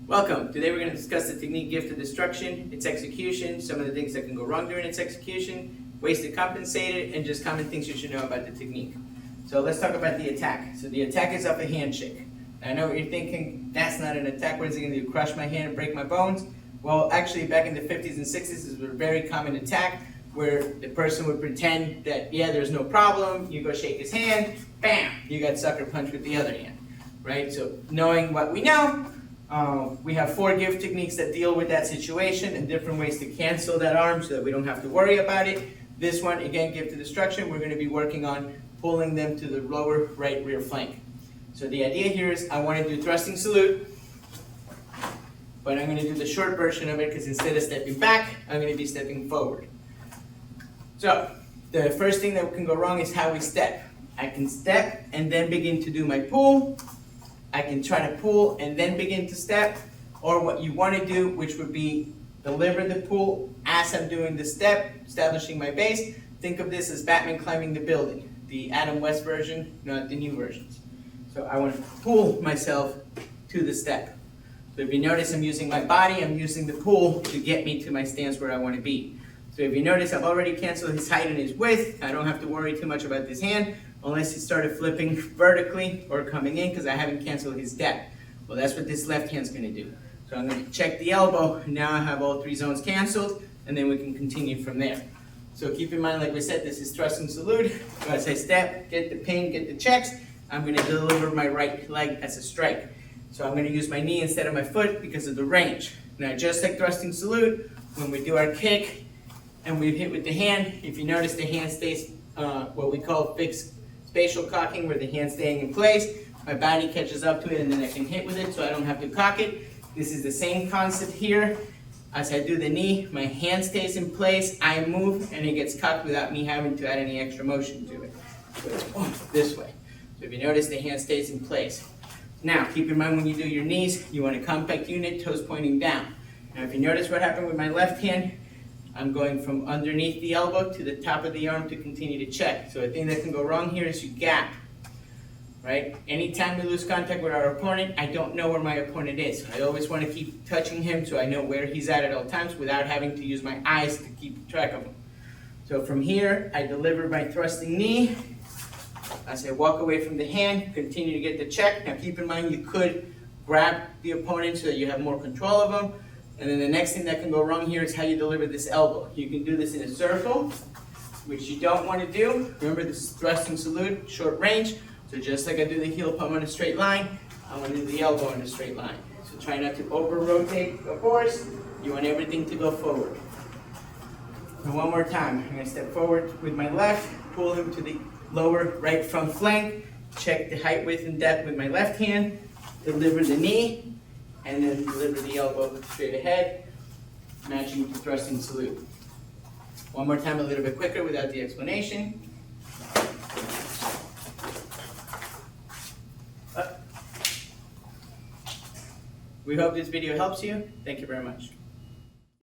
Welcome. Today we're going to discuss the technique gift of destruction, its execution, some of the things that can go wrong during its execution, ways to compensate it, and just common things you should know about the technique. So let's talk about the attack. So the attack is off a handshake. I know what you're thinking, that's not an attack. What is he going to do, crush my hand and break my bones? Well, actually back in the 50s and 60s, this was a very common attack where the person would pretend that, yeah, there's no problem, you go shake his hand, bam, you got sucker punched with the other hand, right? So knowing what we know, we have 4 gift techniques that deal with that situation and different ways to cancel that arm so that we don't have to worry about it. This one, again, gift to destruction, we're going to be working on pulling them to the lower right rear flank. So the idea here is I want to do thrusting salute, but I'm going to do the short version of it because instead of stepping back, I'm going to be stepping forward. So the first thing that can go wrong is how we step. I can step and then begin to do my pull. I can try to pull and then begin to step, or what you want to do, which would be deliver the pull as I'm doing the step, establishing my base. Think of this as Batman climbing the building, the Adam West version, not the new versions. So I want to pull myself to the step. So if you notice, I'm using my body, I'm using the pull to get me to my stance where I want to be. So if you notice, I've already canceled his height and his width. I don't have to worry too much about this hand unless he started flipping vertically or coming in because I haven't canceled his depth. Well, that's what this left hand's going to do. So I'm going to check the elbow. Now I have all 3 zones canceled, and then we can continue from there. So keep in mind, like we said, this is thrust and salute. So as I step, get the ping, get the checks, I'm going to deliver my right leg as a strike. So I'm going to use my knee instead of my foot because of the range. Now, just like thrusting salute, when we do our kick and we hit with the hand, if you notice, the hand stays what we call fixed spatial cocking, where the hand's staying in place. My body catches up to it and then I can hit with it so I don't have to cock it. This is the same concept here. As I do the knee, my hand stays in place, I move, and it gets cocked without me having to add any extra motion to it. So it's this way. So if you notice, the hand stays in place. Now, keep in mind when you do your knees, you want a compact unit, toes pointing down. Now, if you notice what happened with my left hand, I'm going from underneath the elbow to the top of the arm to continue to check. So a thing that can go wrong here is you gap, right? Anytime we lose contact with our opponent, I don't know where my opponent is. I always want to keep touching him so I know where he's at all times without having to use my eyes to keep track of him. So from here, I deliver my thrusting knee. As I walk away from the hand, continue to get the check. Now keep in mind you could grab the opponent so that you have more control of them. And then the next thing that can go wrong here is how you deliver this elbow. You can do this in a circle, which you don't want to do. Remember, this is thrust and salute, short range. So just like I do the heel palm on a straight line, I want to do the elbow on a straight line. So try not to over-rotate the horse. You want everything to go forward. And one more time, I'm going to step forward with my left, pull him to the lower right front flank, check the height, width, and depth with my left hand, deliver the knee, and then deliver the elbow straight ahead, matching to thrust and salute. One more time, a little bit quicker without the explanation. We hope this video helps you. Thank you very much.